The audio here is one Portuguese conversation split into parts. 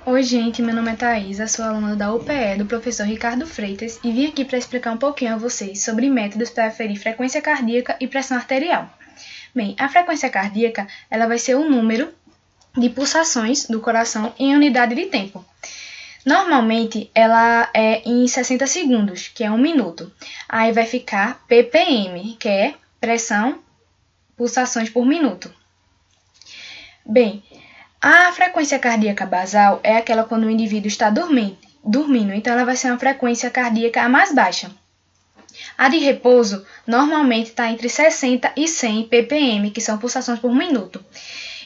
Oi, gente, meu nome é Thaisa, sou aluna da UPE do professor Ricardo Freitas e vim aqui para explicar um pouquinho a vocês sobre métodos para aferir frequência cardíaca e pressão arterial. Bem, a frequência cardíaca ela vai ser o número de pulsações do coração em unidade de tempo. Normalmente, ela é em 60 segundos, que é 1 minuto. Aí vai ficar ppm, que é pressão, pulsações por minuto. Bem, a frequência cardíaca basal é aquela quando o indivíduo está dormindo, então ela vai ser uma frequência cardíaca a mais baixa. A de repouso normalmente está entre 60 e 100 ppm, que são pulsações por minuto.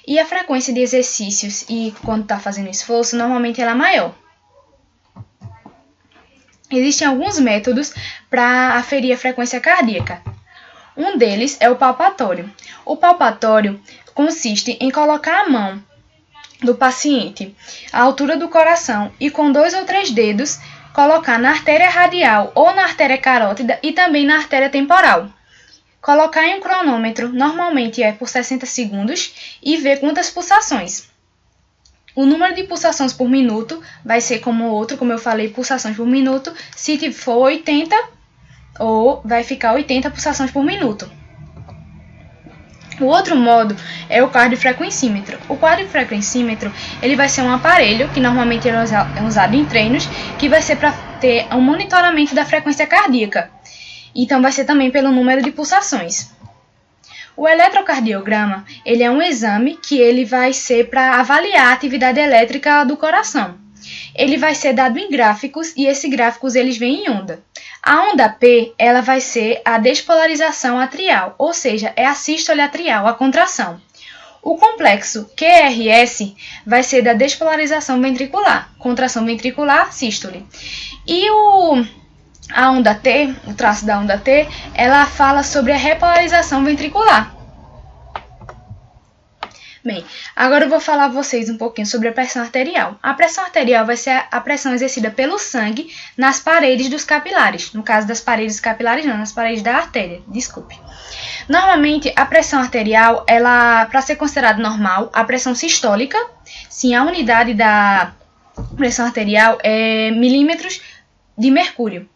E a frequência de exercícios e quando está fazendo esforço, normalmente ela é maior. Existem alguns métodos para aferir a frequência cardíaca. Um deles é o palpatório. O palpatório consiste em colocar a mão do paciente à altura do coração e com 2 ou 3 dedos colocar na artéria radial ou na artéria carótida e também na artéria temporal. Colocar em um cronômetro, normalmente é por 60 segundos, e ver quantas pulsações. O número de pulsações por minuto vai ser como o outro, como eu falei, pulsações por minuto. Se for 80, ou vai ficar 80 pulsações por minuto. O outro modo é o cardiofrequencímetro. O cardiofrequencímetro ele vai ser um aparelho que normalmente é usado em treinos, que vai ser para ter um monitoramento da frequência cardíaca. Então vai ser também pelo número de pulsações. O eletrocardiograma ele é um exame que ele vai ser para avaliar a atividade elétrica do coração. Ele vai ser dado em gráficos e esses gráficos eles vêm em onda. A onda P ela vai ser a despolarização atrial, ou seja, é a sístole atrial, a contração. O complexo QRS vai ser da despolarização ventricular, contração ventricular, sístole. E a onda T, o traço da onda T, ela fala sobre a repolarização ventricular. Bem, agora eu vou falar a vocês um pouquinho sobre a pressão arterial. A pressão arterial vai ser a pressão exercida pelo sangue nas paredes dos capilares. No caso das paredes capilares, não, nas paredes da artéria, desculpe. Normalmente, a pressão arterial, ela, para ser considerada normal, a pressão sistólica, sim, a unidade da pressão arterial é milímetros de mercúrio.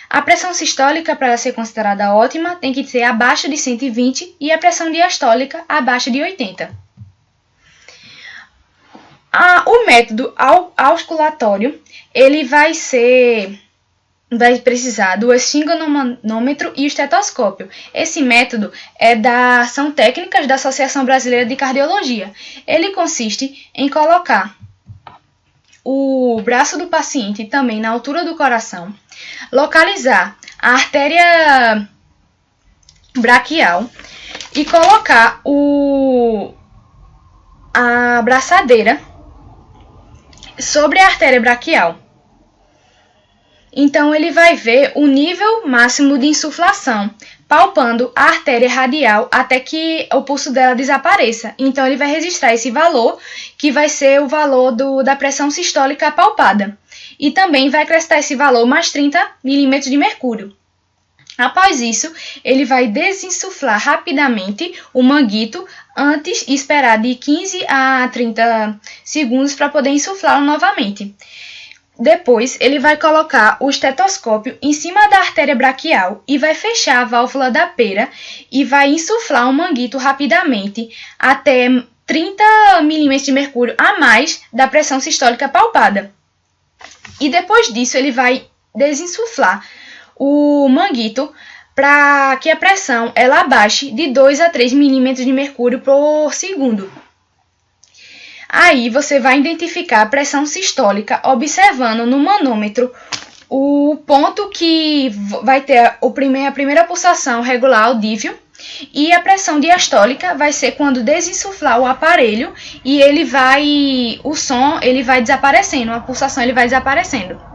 A pressão sistólica, para ser considerada ótima, tem que ser abaixo de 120 e a pressão diastólica abaixo de 80. O método auscultatório, ele vai precisar do esfingomanômetro e o estetoscópio. Esse método são técnicas da Associação Brasileira de Cardiologia. Ele consiste em colocar o braço do paciente também na altura do coração, localizar a artéria braquial e colocar a braçadeira sobre a artéria braquial. Então, ele vai ver o nível máximo de insuflação, palpando a artéria radial até que o pulso dela desapareça. Então, ele vai registrar esse valor, que vai ser o valor da pressão sistólica palpada. E também vai acrescentar esse valor mais 30 milímetros de mercúrio. Após isso, ele vai desinsuflar rapidamente o manguito antes e esperar de 15 a 30 segundos para poder insuflá-lo novamente. Depois, ele vai colocar o estetoscópio em cima da artéria braquial e vai fechar a válvula da pera e vai insuflar o manguito rapidamente até 30 milímetros de mercúrio a mais da pressão sistólica palpada. E depois disso, ele vai desinsuflar o manguito para que a pressão ela abaixe de 2 a 3 milímetros de mercúrio por segundo. Aí você vai identificar a pressão sistólica observando no manômetro o ponto que vai ter a primeira pulsação regular audível, e a pressão diastólica vai ser quando desinsuflar o aparelho e o som ele vai desaparecendo, a pulsação ele vai desaparecendo.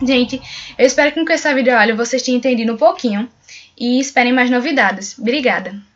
Gente, eu espero que com essa videoaula vocês tenham entendido um pouquinho e esperem mais novidades. Obrigada!